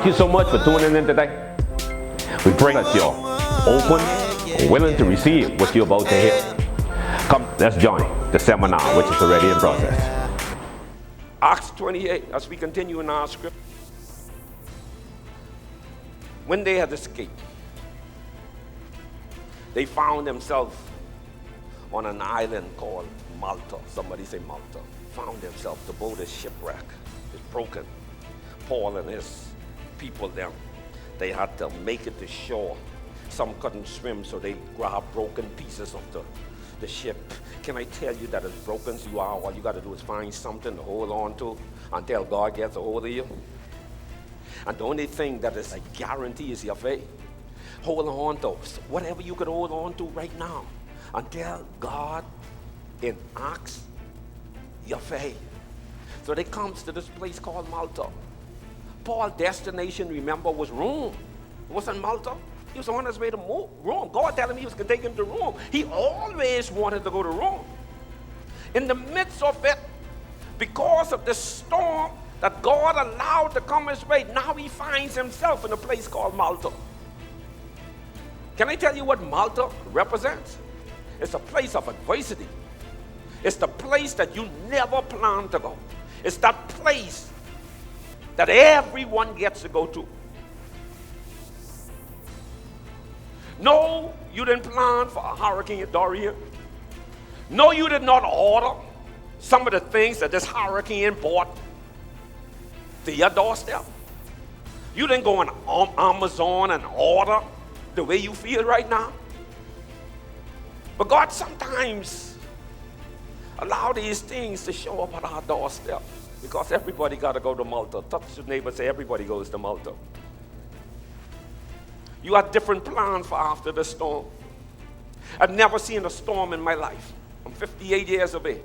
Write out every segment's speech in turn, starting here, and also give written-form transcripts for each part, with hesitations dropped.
you so much for tuning in today. We pray that you're open, willing to receive what you're about to hear. Come, let's join the seminar, which is already in process. Acts 28, as we continue in our script. When they had escaped, they found themselves on an island called Malta. Somebody say Malta. Found themselves, the boat is shipwrecked, it's broken. Paul and his people them, they had to make it to shore. Some couldn't swim, so they grabbed broken pieces of the ship. Can I tell you that as broken as you are, all you got to do is find something to hold on to until God gets a hold of you? And the only thing that is a guarantee is your faith. Hold on to whatever you could hold on to right now until God enacts your faith. So they comes to this place called Malta. Paul's destination, remember, was Rome. It wasn't Malta. He was on his way to Rome. God told him he was going to take him to Rome. He always wanted to go to Rome. In the midst of it, because of the storm that God allowed to come his way, now he finds himself in a place called Malta. Can I tell you what Malta represents? It's a place of adversity. It's the place that you never planned to go. It's that place that everyone gets to go to. No, you didn't plan for a Hurricane Dorian. No, you did not order some of the things that this hurricane brought to your doorstep. You didn't go on Amazon and order the way you feel right now. But God sometimes allow these things to show up at our doorstep because everybody got to go to Malta. Touch your neighbor, say everybody goes to Malta. You had different plans for after the storm. I've never seen a storm in my life. I'm 58 years of age.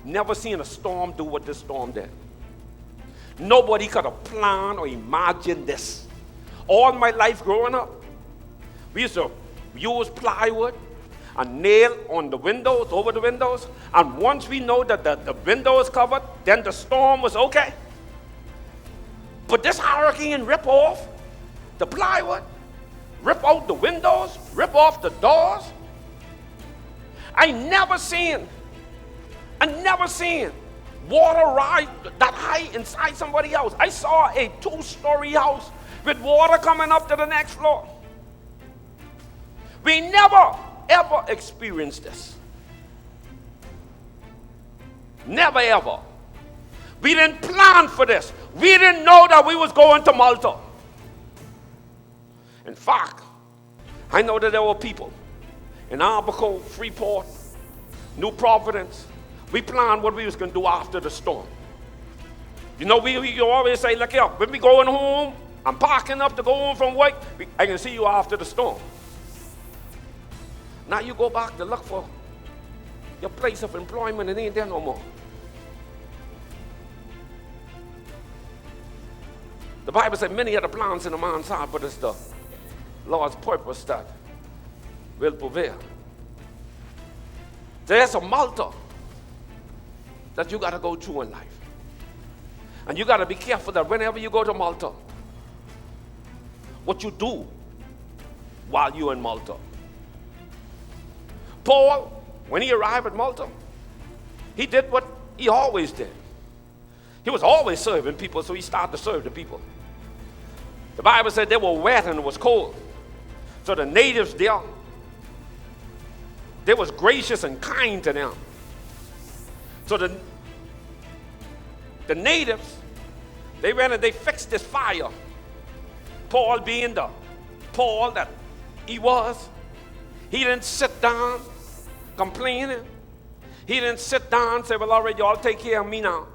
Never seen a storm do what this storm did. Nobody could have planned or imagined this. All my life growing up, we used to use plywood and nail on the windows, over the windows. And once we know that the window is covered, then the storm was okay. But this hurricane rip off the plywood, rip out the windows, rip off the doors. I never seen water rise that high inside somebody else. I saw a 2-story house with water coming up to the next floor. We never, ever experienced this. Never, ever. We didn't plan for this. We didn't know that we was going to Malta. In fact, I know that there were people in Abaco, Freeport, New Providence. We planned what we was going to do after the storm. You know, we always say, look here, when we going home, I'm parking up to go home from work, I can see you after the storm. Now you go back to look for your place of employment and it ain't there no more. The Bible said many are the plans in a man's heart, but it's the Lord's purpose that will prevail. There's a Malta that you got to go through in life. And you got to be careful that whenever you go to Malta, what you do while you're in Malta. Paul, when he arrived at Malta, he did what he always did. He was always serving people, so he started to serve the people. The Bible said they were wet and it was cold. So the natives there, they was gracious and kind to them. So the natives, they went and they fixed this fire. Paul being the Paul that he was, he didn't sit down complaining. He didn't sit down and say, well, all right, y'all take care of me now.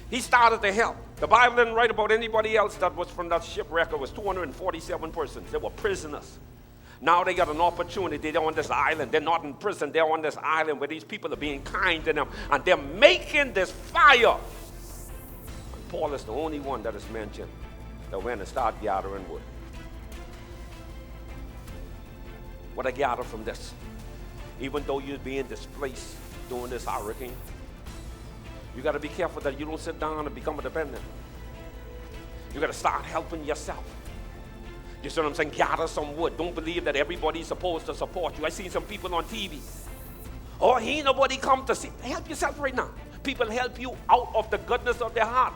He started to help. The Bible didn't write about anybody else that was from that shipwreck. It was 247 persons. They were prisoners. Now they got an opportunity. They're on this island. They're not in prison. They're on this island where these people are being kind to them. And they're making this fire. And Paul is the only one that is mentioned that went and started gathering wood. What I gather from this, even though you're being displaced during this hurricane, you got to be careful that you don't sit down and become a dependent. You got to start helping yourself. You see what I'm saying? Gather some wood. Don't believe that everybody's supposed to support you. I seen some people on TV. Oh, ain't nobody come to see. Help yourself right now. People help you out of the goodness of their heart.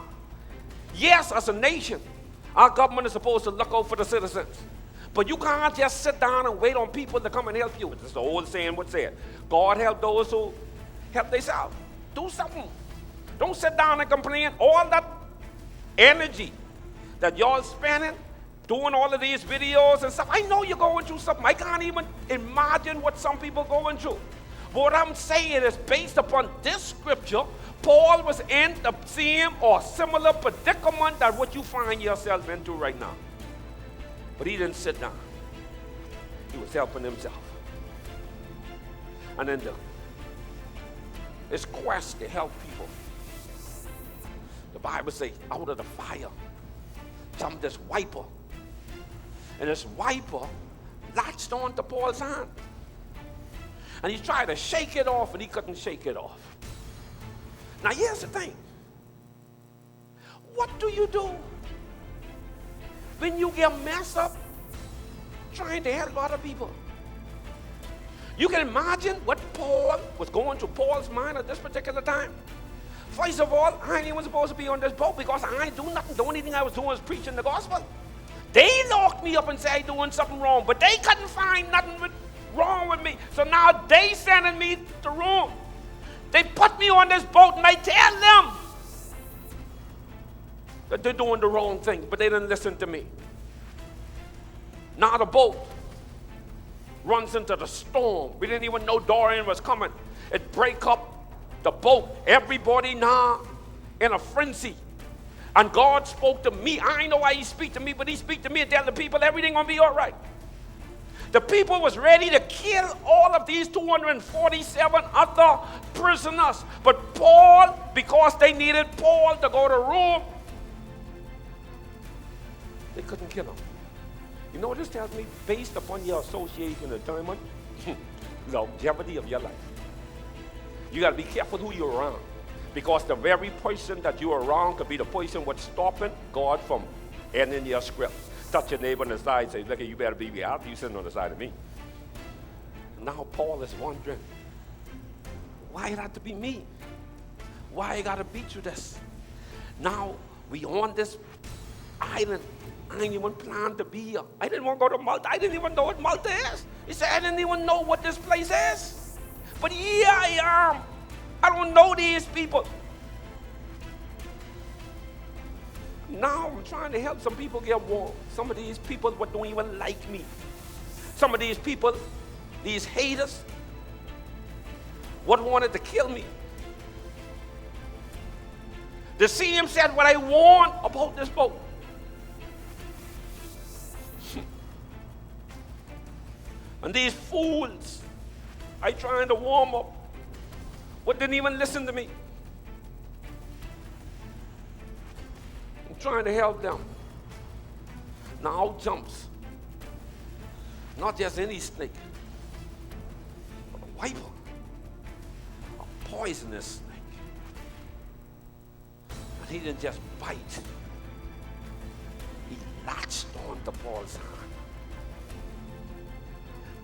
Yes, as a nation, our government is supposed to look out for the citizens. But you can't just sit down and wait on people to come and help you. It's the old saying what's said. God help those who help themselves. Do something. Don't sit down and complain. All that energy that y'all spending doing all of these videos and stuff. I know you're going through something. I can't even imagine what some people are going through. But what I'm saying is based upon this scripture, Paul was in the same or similar predicament that what you find yourself into right now. But he didn't sit down. He was helping himself. And then this quest to help people. The Bible says, out of the fire jumped this viper. And this viper latched onto Paul's hand. And he tried to shake it off, and he couldn't shake it off. Now, here's the thing. What do you do when you get messed up trying to help other people? You can imagine what Paul was going through Paul's mind at this particular time. First of all, I ain't even supposed to be on this boat because I ain't do nothing. The only thing I was doing was preaching the gospel. They locked me up and said I'm doing something wrong, but they couldn't find nothing wrong with me. So now they sending me to Rome. They put me on this boat and I tell them that they're doing the wrong thing, but they didn't listen to me. Now the boat runs into the storm. We didn't even know Dorian was coming. It break up the boat. Everybody now in a frenzy. And God spoke to me. I ain't know why he speak to me, but he speak to me and tell the people everything gonna be all right. The people was ready to kill all of these 247 other prisoners. But Paul, because they needed Paul to go to Rome, they couldn't kill him. You know what this tells me? Based upon your association with Diamond, longevity of your life. You got to be careful who you're around. Because the very person that you're around could be the person what's stopping God from ending your script. Touch your neighbor on the side and say, look, you better be out. You sitting on the side of me. Now Paul is wondering, why it have to be me? Why I got to be through this? Now we on this island. I didn't even plan to be here. I didn't want to go to Malta. I didn't even know what Malta is. He said, I didn't even know what this place is. But here I am. I don't know these people. Now I'm trying to help some people get warm. Some of these people don't even like me. Some of these people, these haters, wanted to kill me. The CM said what I want about this boat. And these fools, I trying to warm up, but didn't even listen to me. I'm trying to help them. Now out jumps, not just any snake, but a viper, a poisonous snake. And he didn't just bite, he latched onto Paul's hand.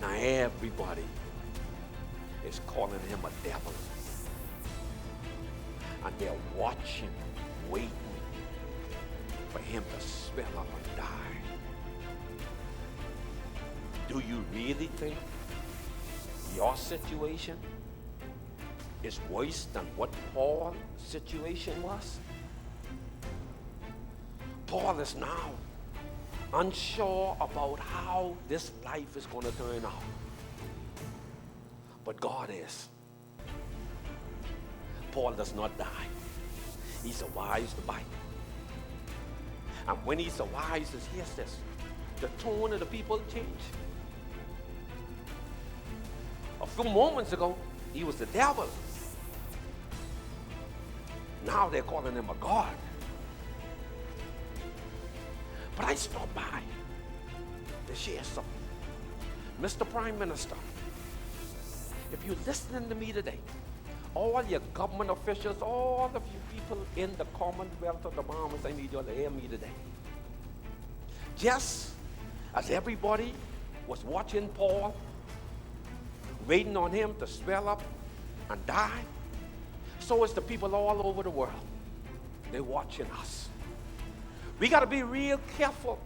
Now everybody is calling him a devil. And they're watching, waiting for him to swell up and die. Do you really think your situation is worse than what Paul's situation was? Paul is now unsure about how this life is going to turn out. But God is. Paul does not die. He survives the Bible. And when he survives, here's this. The tone of the people changed. A few moments ago, he was the devil. Now they're calling him a God. But I stopped by to share something. Mr. Prime Minister, if you're listening to me today, all your government officials, all of you people in the Commonwealth of the Bahamas, I need you all to hear me today. just as everybody was watching Paul, waiting on him to swell up and die, so is the people all over the world. They're watching us. We got to be real careful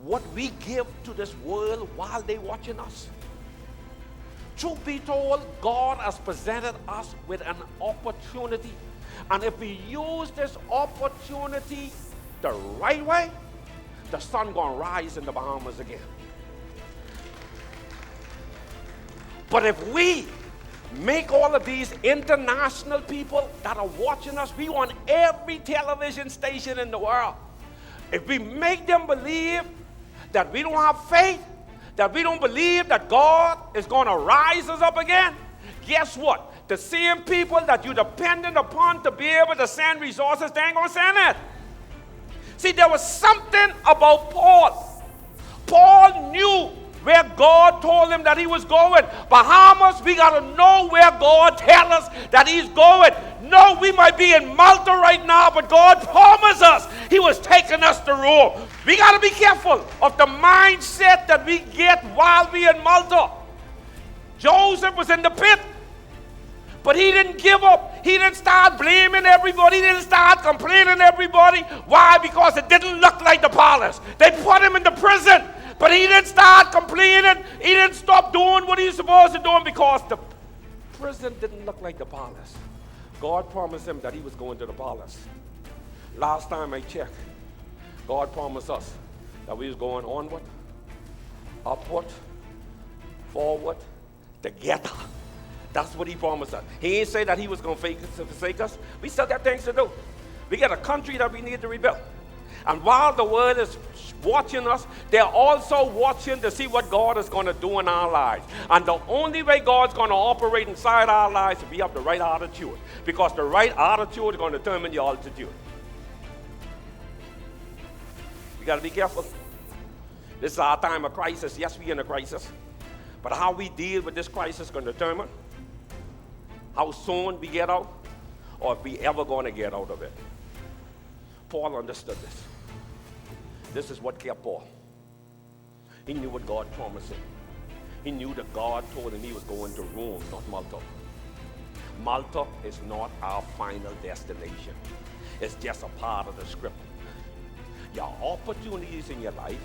what we give to this world while they're watching us. Truth be told, God has presented us with an opportunity. And if we use this opportunity the right way, the sun gonna rise in the Bahamas again. But if we make all of these international people that are watching us, we on every television station in the world, if we make them believe that we don't have faith, that we don't believe that God is going to rise us up again, guess what? The same people that you're dependent upon to be able to send resources, they ain't going to send it. See, there was something about Paul. Paul knew where God told him that he was going. Bahamas, we got to know where God tells us that he's going. No, we might be in Malta right now, but God promised us he was taking us to Rome. We got to be careful of the mindset that we get while we're in Malta. Joseph was in the pit, but he didn't give up. He didn't start blaming everybody. He didn't start complaining everybody. Why? Because it didn't look like the palace. They put him in the prison, but he didn't start complaining. He didn't stop doing what he was supposed to do because the prison didn't look like the palace. God promised him that he was going to the palace. Last time I checked, God promised us that we was going onward, upward, forward, together. That's what he promised us. He ain't say that he was going to forsake us. We still got things to do. We got a country that we need to rebuild. And while the world is watching us, they're also watching to see what God is going to do in our lives. And the only way God's going to operate inside our lives is we have the right attitude. Because the right attitude is going to determine the altitude. We got to be careful. This is our time of crisis. Yes, we're in a crisis. But how we deal with this crisis is going to determine how soon we get out or if we ever going to get out of it. Paul understood this. This is what kept Paul. He knew what God promised him. He knew that God told him he was going to Rome, not Malta. Malta is not our final destination. It's just a part of the script. Your opportunities in your life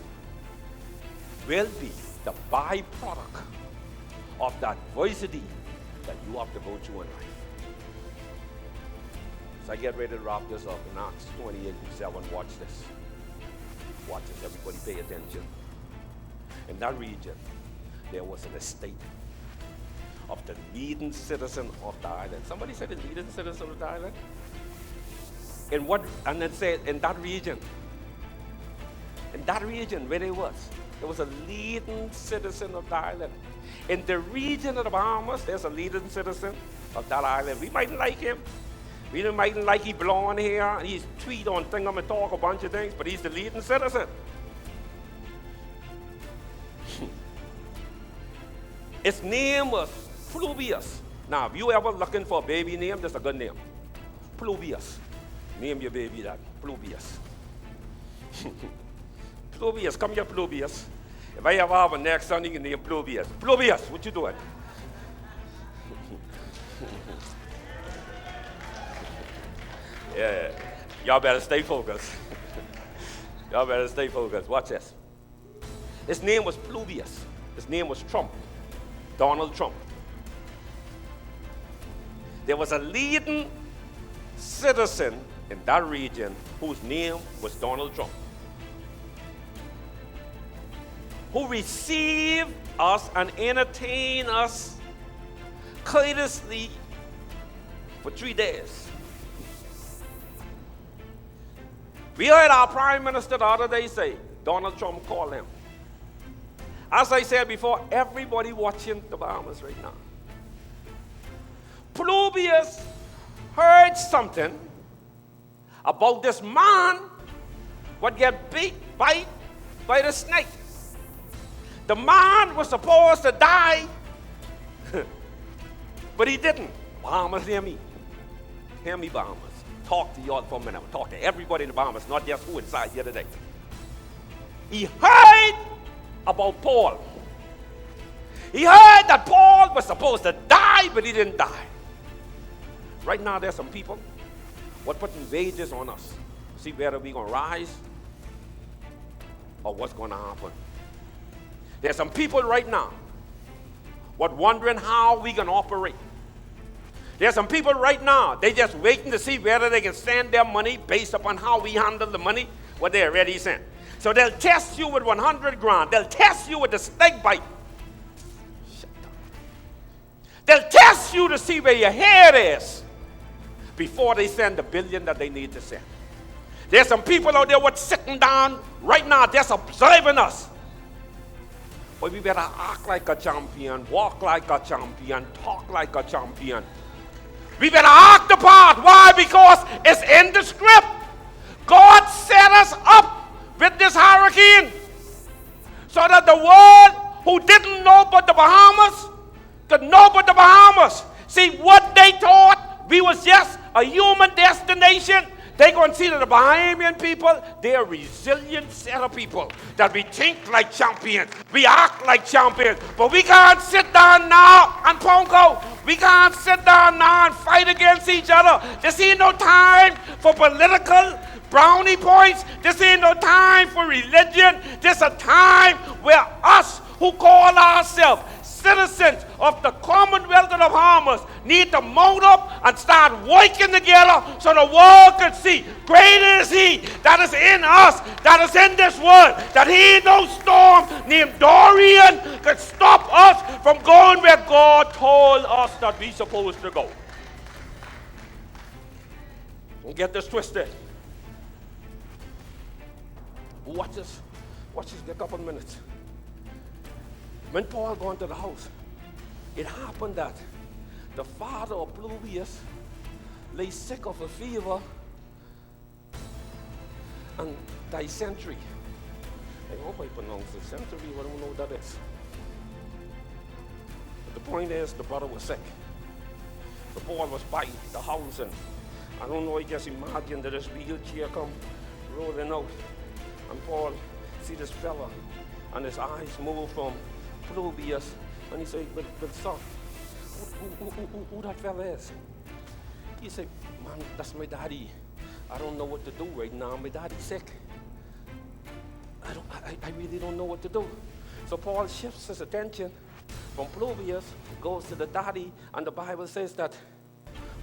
will be the byproduct of the adversity that you have to go through in life. So I get ready to wrap this up in Acts 28:7. Watch this. Watch this. Everybody pay attention. In that region, there was an estate of the leading citizen of the island. Somebody said the leading citizen of the island? And then said in that region where they was, there was a leading citizen of the island. In the region of the Bahamas, there's a leading citizen of that island. We mightn't like him. We mightn't like he blonde hair, and he's tweet on thingamatalk, a bunch of things, but he's the leading citizen. His name was Publius. Now, if you ever looking for a baby name, that's a good name. Publius. Name your baby that. Publius. Publius, come here, Publius. If I ever have a next son, you can name Publius. Publius, what you doing? Yeah, y'all better stay focused. Y'all better stay focused. Watch this. His name was Publius. His name was Trump. Donald Trump. There was a leading citizen in that region whose name was Donald Trump, who received us and entertained us courteously for 3 days. We heard our Prime Minister the other day say, Donald Trump called him. As I said before, everybody watching the Bahamas right now. Publius heard something about this man would get bit by the snake. The man was supposed to die, but he didn't. Bahamas, hear me. Hear me, Bahamas. Talk to y'all for a minute. Talk to everybody in the Bahamas, not just who inside here today. He heard about Paul. He heard that Paul was supposed to die, but he didn't die. Right now, there's some people what putting wages on us. See whether we're going to rise or what's going to happen. There's some people right now what wondering how we can operate. There's some people right now, they just waiting to see whether they can send their money based upon how we handle the money, what they already sent. So they'll test you with 100 grand. They'll test you with the snake bite. Shut up. They'll test you to see where your head is before they send the billion that they need to send. There's some people out there what's sitting down right now, just observing us. But we better act like a champion, walk like a champion, talk like a champion. We better act the part. Why? Because it's in the script. God set us up with this hurricane so that the world who didn't know but the Bahamas could know but the Bahamas. See, what they thought we was just a human destination, they're going to see that the Bahamian people, they're a resilient set of people, that we think like champions, we act like champions, but we can't sit down now and Pongo. We can't sit down now and fight against each other. This ain't no time for political brownie points. This ain't no time for religion. This is a time where us who call ourselves citizens of the Commonwealth of the Bahamas need to mount up and start working together so the world can see greater is he that is in us, that is in this world, that he no storm named Dorian could stop us from going where God told us that we're supposed to go. Don't get this twisted. Watch this a couple of minutes. When Paul got into the house, it happened that the father of Publius lay sick of a fever and dysentery. I hope I pronounce dysentery, I don't know what that is. But the point is, the brother was sick. The boy was by the house, and I don't know, I just imagine that this wheelchair come rolling out, and Paul see this fella, and his eyes move from Publius, and he said, but son, who that fella is? He said, man, that's my daddy. I don't know what to do right now. My daddy's sick. I really don't know what to do. So Paul shifts his attention from Publius, goes to the daddy, and the Bible says that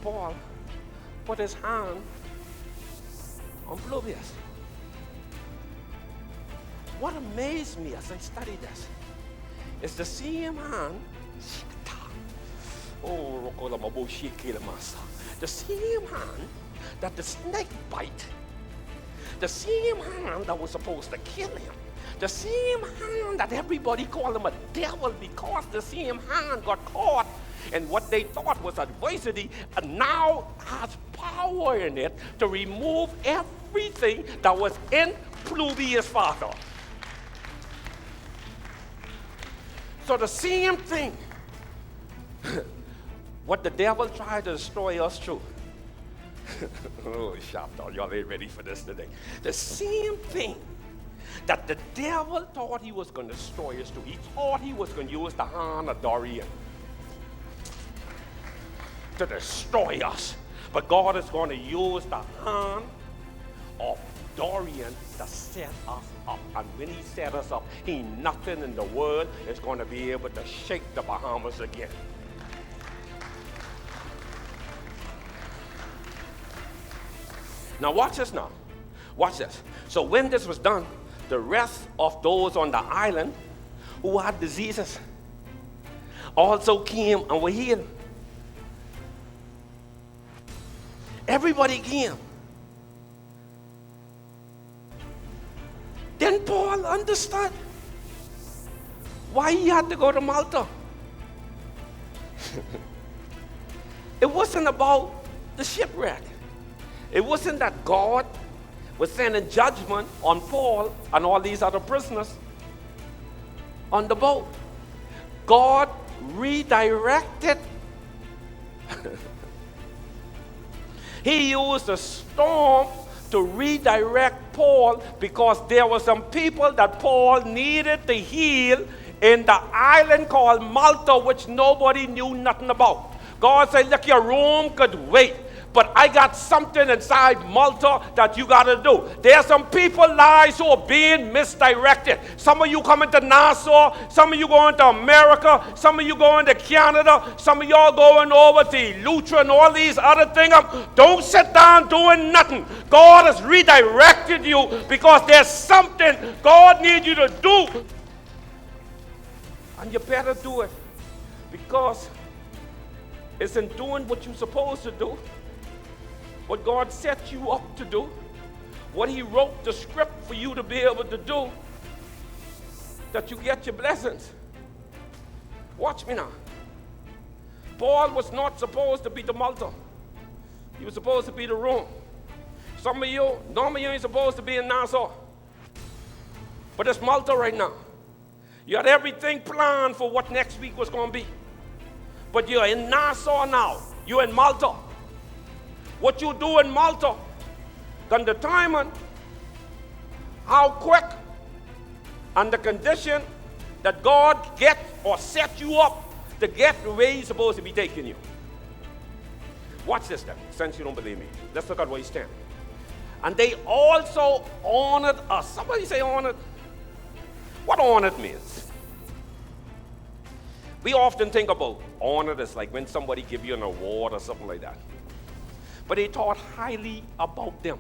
Paul put his hand on Publius. What amazed me as I studied this is the same hand, the same hand that the snake bite, the same hand that was supposed to kill him, the same hand that everybody called him a devil because the same hand got caught and what they thought was adversity and now has power in it to remove everything that was in Publius' father. So the same thing, what the devil tried to destroy us through. Oh, shout out, y'all ain't ready for this today. The same thing that the devil thought he was going to destroy us through. He thought he was going to use the hand of Dorian to destroy us. But God is going to use the hand of Dorian to set us up. And when he set us up, nothing in the world is going to be able to shake the Bahamas again. Now watch this now. Watch this. So when this was done, the rest of those on the island who had diseases also came and were healed. Everybody came. Then Paul understood why he had to go to Malta. It wasn't about the shipwreck. It wasn't that God was sending judgment on Paul and all these other prisoners on the boat. God redirected. He used a storm to redirect Paul because there were some people that Paul needed to heal in the island called Malta, which nobody knew nothing about. God said, look, your room could wait, but I got something inside Malta that you got to do. There are some people, lives, who are being misdirected. Some of you coming to Nassau, some of you going to America, some of you going to Canada, some of y'all going over to Eleuthera and all these other things. Don't sit down doing nothing. God has redirected you because there's something God needs you to do. And you better do it, because it's in doing what you're supposed to do, what God set you up to do, what he wrote the script for you to be able to do, that you get your blessings. Watch me now. Paul was not supposed to be the Malta. He was supposed to be the Rome. Some of you ain't supposed to be in Nassau. But it's Malta right now. You had everything planned for what next week was going to be. But you're in Nassau now. You're in Malta. What you do in Malta can determine how quick and the condition that God get or set you up to get the way he's supposed to be taking you. Watch this then, since you don't believe me. Let's look at where he's standing. And they also honored us. Somebody say honored. What honored means? We often think about honored as like when somebody give you an award or something like that. But they thought highly about them.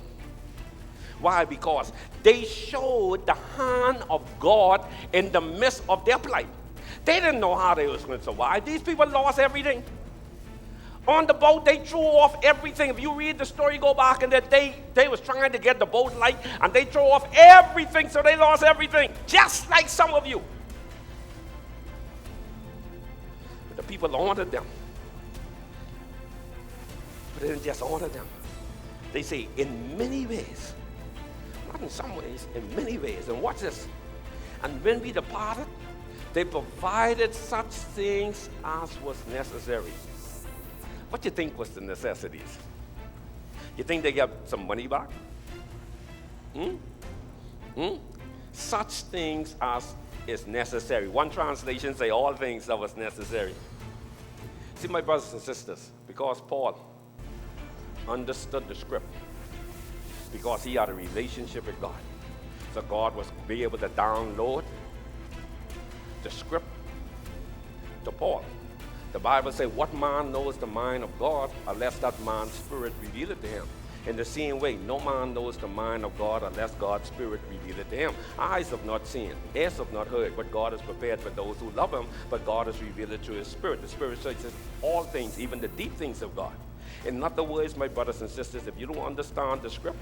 Why? Because they showed the hand of God in the midst of their plight. They didn't know how they was going to survive. These people lost everything. On the boat, they threw off everything. If you read the story, go back, and that they was trying to get the boat light, and they threw off everything, so they lost everything, just like some of you. But the people honored them. But they didn't just honor them. They say, in many ways, not in some ways, in many ways. And watch this. And when we departed, they provided such things as was necessary. What do you think was the necessities? You think they got some money back? Such things as is necessary. One translation say all things that was necessary. See, my brothers and sisters, because Paul understood the script, because he had a relationship with God, so God was be able to download the script to Paul. The Bible says, what man knows the mind of God unless that man's spirit reveal it to him? In the same way, no man knows the mind of God unless God's spirit reveal it to him. Eyes have not seen, ears have not heard, but God has prepared for those who love him, but God has revealed it through his spirit. The spirit searches all things, even the deep things of God. In other words, my brothers and sisters, if you don't understand the script,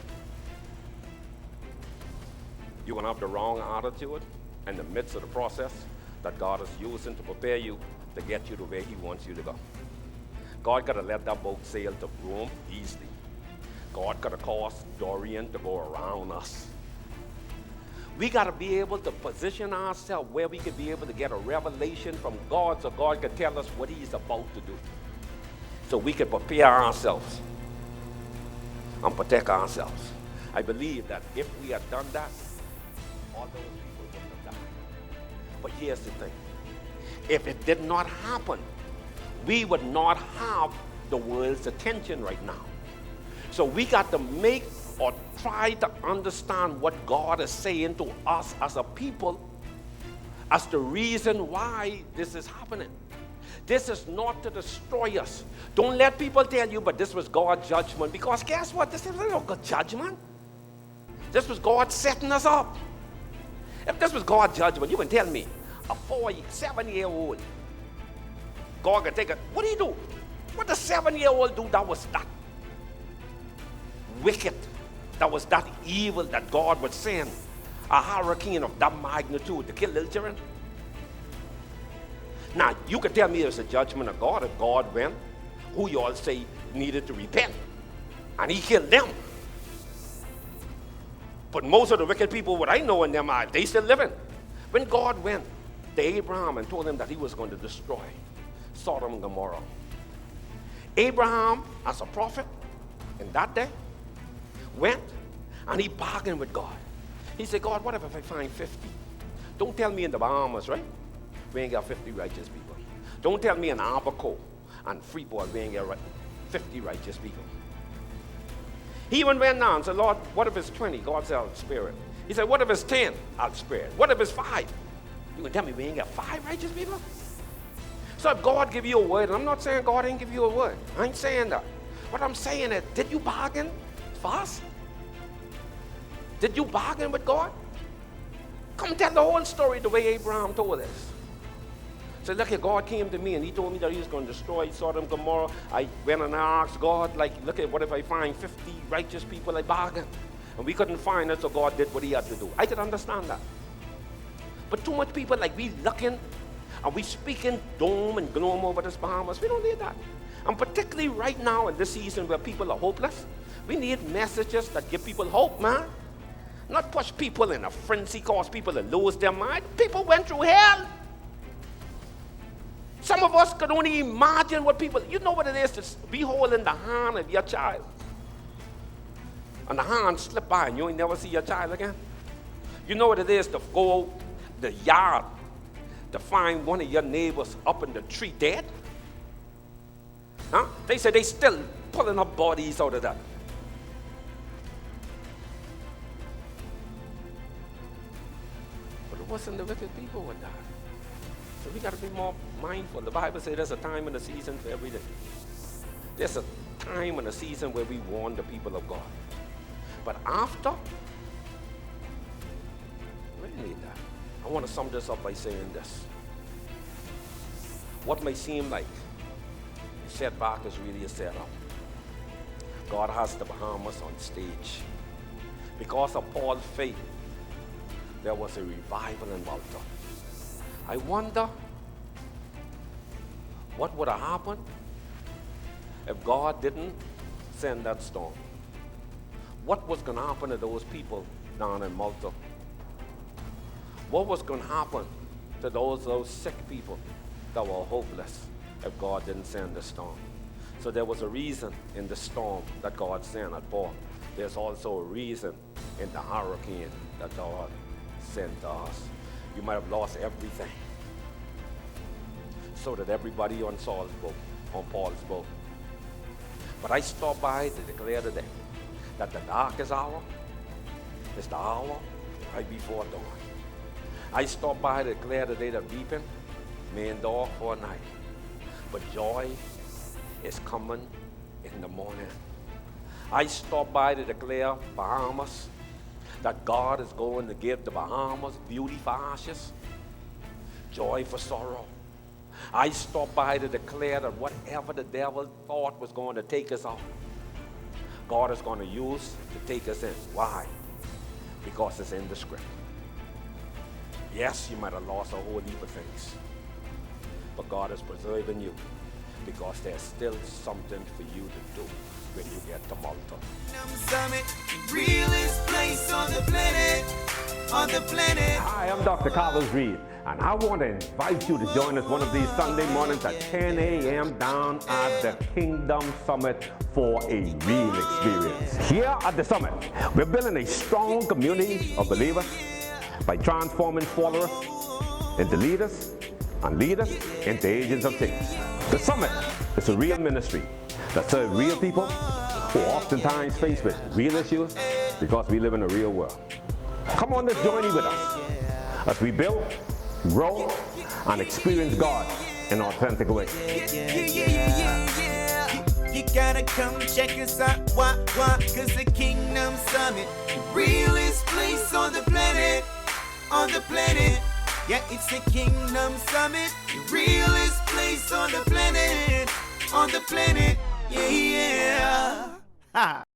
you're going to have the wrong attitude in the midst of the process that God is using to prepare you to get you to where he wants you to go. God got to let that boat sail to Rome easily. God got to cause Dorian to go around us. We got to be able to position ourselves where we can be able to get a revelation from God so God can tell us what he's about to do. So we can prepare ourselves and protect ourselves. I believe that if we had done that, all those people wouldn't have died. But here's the thing. If it did not happen, we would not have the world's attention right now. So we got to make or try to understand what God is saying to us as a people as the reason why this is happening. This is not to destroy us. Don't let people tell you, but this was God's judgment. Because guess what? This is not God's judgment. This was God setting us up. If this was God's judgment, you can tell me, a 7-year-old, God can take it. What do you do? What does 7-year-old do that was that wicked, that was that evil, that God would send a hurricane of that magnitude to kill little children? Now, you can tell me it's a judgment of God if God went, who you all say needed to repent, and he killed them. But most of the wicked people, what I know in them, they still living. When God went to Abraham and told him that he was going to destroy Sodom and Gomorrah, Abraham, as a prophet in that day, went And he bargained with God. He said, God, what if I find 50? Don't tell me in the Bahamas, right? We ain't got 50 righteous people. Don't tell me in Abaco and Freeport we ain't got 50 righteous people. He even went down and said, Lord, what if it's 20? God said, I'll spare it. He said, what if it's 10? I'll spare it. What if it's 5? You can tell me we ain't got 5 righteous people? So if God give you a word, and I'm not saying God ain't give you a word. I ain't saying that. What I'm saying is, did you bargain fast? Did you bargain with God? Come tell the whole story the way Abraham told us. So look, God came to me and he told me that he was going to destroy Sodom and Gomorrah. I went and I asked God, like, look at what if I find 50 righteous people? I bargained. And we couldn't find it, so God did what he had to do. I could understand that. But too much people, like, we looking and we speaking doom and gloom over this Bahamas. We don't need that. And particularly right now in this season where people are hopeless, we need messages that give people hope, man. Not push people in a frenzy, cause people to lose their mind. People went through hell. Some of us could only imagine what people, you know what it is to be holding the hand of your child. And the hand slip by and you ain't never see your child again. You know what it is to go out the yard to find one of your neighbors up in the tree dead? Huh? They say they still pulling up bodies out of that. But it wasn't the wicked people with that. So we got to be more mindful. The Bible says there's a time and a season for everything. There's a time and a season where we warn the people of God. But after, we need that. I want to sum this up by saying this. What may seem like a setback is really a setup. God has the Bahamas on stage. Because of Paul's faith, there was a revival in Malta. I wonder what would have happened if God didn't send that storm. What was going to happen to those people down in Malta? What was going to happen to those sick people that were hopeless if God didn't send the storm? So there was a reason in the storm that God sent at Paul. There's also a reason in the hurricane that God sent to us. You might have lost everything so that everybody on Saul's boat, on Paul's boat. But I stopped by to declare today that the darkest hour is the hour right before dawn. I stopped by to declare today that weeping may endure for a night, but joy is coming in the morning. I stopped by to declare Bahamas that God is going to give the Bahamas beauty for ashes, joy for sorrow. I stopped by to declare that whatever the devil thought was going to take us out, God is going to use to take us in. Why? Because it's in the script. Yes, you might have lost a whole heap of things, but God is preserving you because there's still something for you to do when you get to Malta. Summit, realest place on the planet, Hi, I'm Dr. Carlos Reed, and I want to invite you to join us one of these Sunday mornings at 10 a.m. down at the Kingdom Summit for a real experience. Here at the Summit, we're building a strong community of believers by transforming followers into leaders and leaders into agents of change. The Summit is a real ministry that serves real people who are oftentimes faced with real issues because we live in a real world. Come on this journey with us as we build, grow, and experience God in an authentic way. You gotta come check us out, why? Cause the Kingdom Summit, the realest place on the planet, Yeah, it's the Kingdom Summit, the realest place on the planet, Yeah. Ha.